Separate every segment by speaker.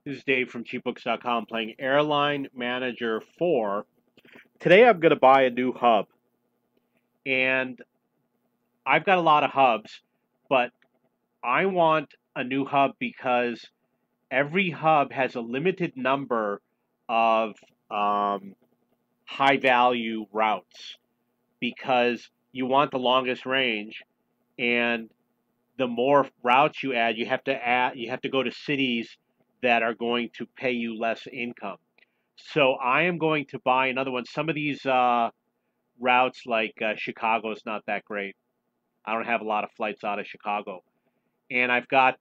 Speaker 1: This is Dave from cheapbooks.com playing Airline Manager 4. Today I'm going to buy a new hub. And I've got a lot of hubs, but I want a new hub because every hub has a limited number of um, high value routes because you want the longest range, and the more routes you have to go to cities that are going to pay you less income. So I am going to buy another one. Some of these routes, like Chicago, is not that great. I don't have a lot of flights out of Chicago, and I've got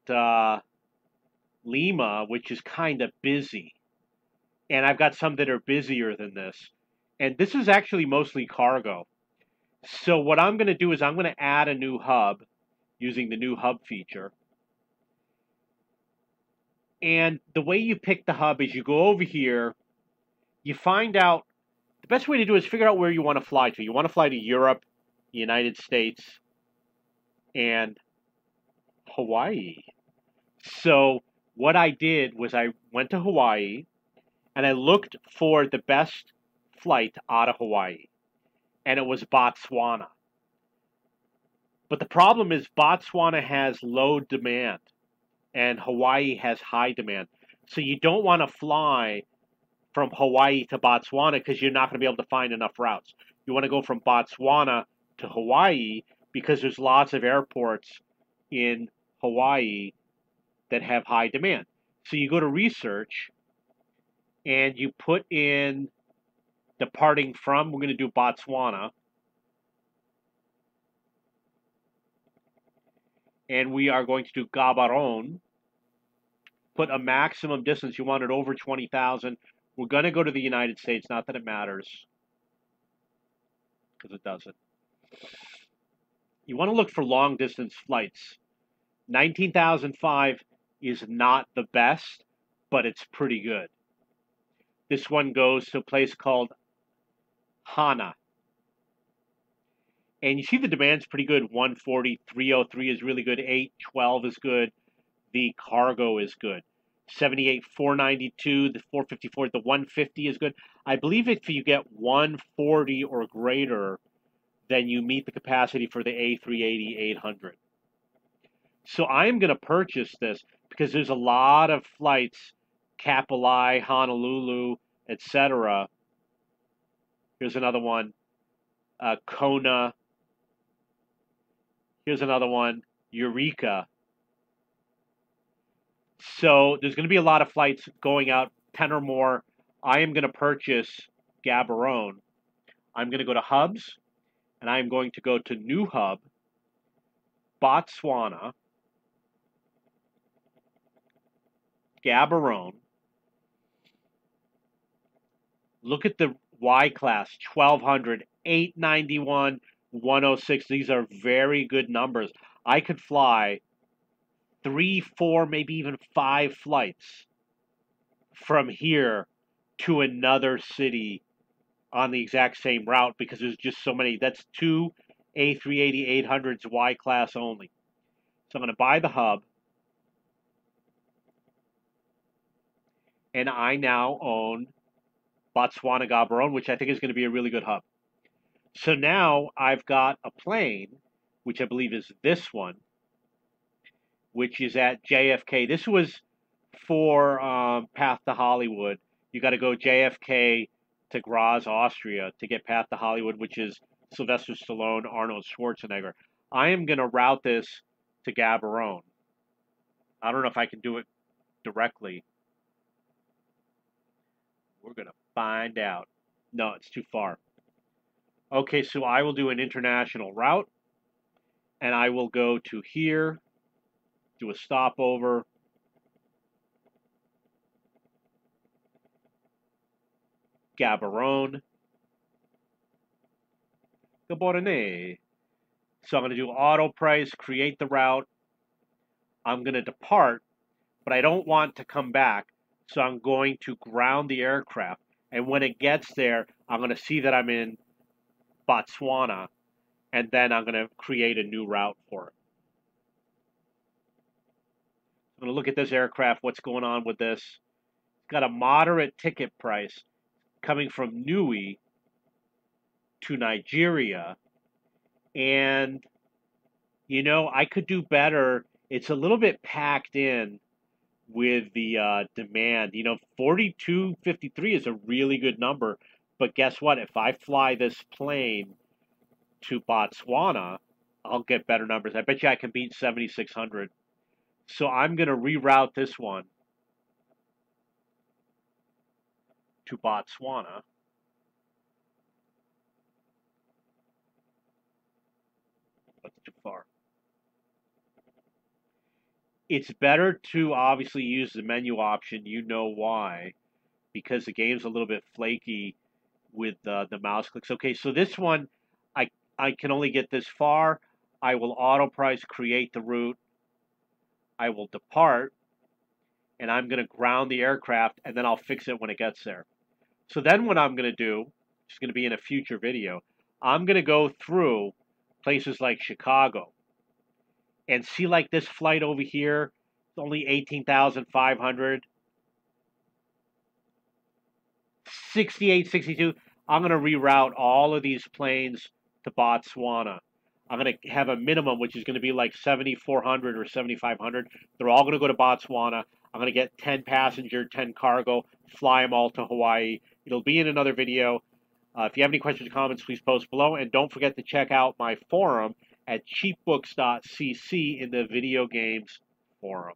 Speaker 1: Lima, which is kind of busy, and I've got some that are busier than this. And this is actually mostly cargo. So what I'm going to do is I'm going to add a new hub using the new hub feature. And the way you pick the hub is you go over here, you find out the best way to do it is figure out where you want to fly to. You want to fly to Europe, the United States, and Hawaii. So what I did was I went to Hawaii and I looked for the best flight out of Hawaii, and it was Botswana. But the problem is Botswana has low demand and Hawaii has high demand. So you don't want to fly from Hawaii to Botswana because you're not going to be able to find enough routes. You want to go from Botswana to Hawaii because there's lots of airports in Hawaii that have high demand. So you go to research and you put in departing from, we're going to do Botswana, and we are going to do Gaborone. Put a maximum distance, you want it over 20,000. We're going to go to the United States, not that it matters, because it doesn't. You want to look for long distance flights. 19,005 is not the best, but it's pretty good. This one goes to a place called Hana. And you see the demand's pretty good. 140, 303 is really good. 812 is good. The cargo is good. 78, 492, the 454, the 150 is good. I believe if you get 140 or greater, then you meet the capacity for the A380 800. So I am going to purchase this because there's a lot of flights, Kapolei, Honolulu, etc. Here's another one, Kona. Here's another one, Eureka. So there's going to be a lot of flights going out, 10 or more. I am going to purchase Gaborone. I'm going to go to hubs, and I'm going to go to new hub, Botswana, Gaborone. Look at the Y class, 1200, 891, 106. These are very good numbers. I could fly 3, 4, maybe even 5 flights from here to another city on the exact same route because there's just so many. That's 2 A380 800s Y class only. So I'm going to buy the hub, and I now own Botswana Gaborone, which I think is going to be a really good hub. So now I've got a plane, which I believe is this one, which is at JFK. This was for Path to Hollywood. You got to go JFK to Graz, Austria to get Path to Hollywood, which is Sylvester Stallone, Arnold Schwarzenegger. I am going to route this to Gaborone. I don't know if I can do it directly. We're going to find out. No, it's too far. Okay, so I will do an international route, and I will go to here, do a stopover, Gaborone, Gaborone. So I'm going to do auto price, create the route. I'm going to depart, but I don't want to come back, so I'm going to ground the aircraft. And when it gets there, I'm going to see that I'm in Botswana, and then I'm going to create a new route for it. I'm going to look at this aircraft, what's going on with this. got a moderate ticket price coming from Nui to Nigeria. And, I could do better. It's a little bit packed in with the demand. 4253 is a really good number. But guess what? If I fly this plane to Botswana, I'll get better numbers. I bet you I can beat 7600. So I'm going to reroute this one to Botswana. That's too far. It's better to obviously use the menu option. You know why? Because the game's a little bit flaky with the mouse clicks. Okay, so this one, I I can only get this far. I will auto price create the route. I will depart, and I'm going to ground the aircraft, and then I'll fix it when it gets there. So then what I'm going to do, which is going to be in a future video, I'm going to go through places like Chicago and see like this flight over here, it's only 18,500, 68, 62. I'm going to reroute all of these planes to Botswana. I'm going to have a minimum, which is going to be like 7,400 or 7,500. They're all going to go to Botswana. I'm going to get 10 passenger, 10 cargo, fly them all to Hawaii. It'll be in another video. If you have any questions or comments, please post below. And don't forget to check out my forum at cheapbooks.cc in the video games forum.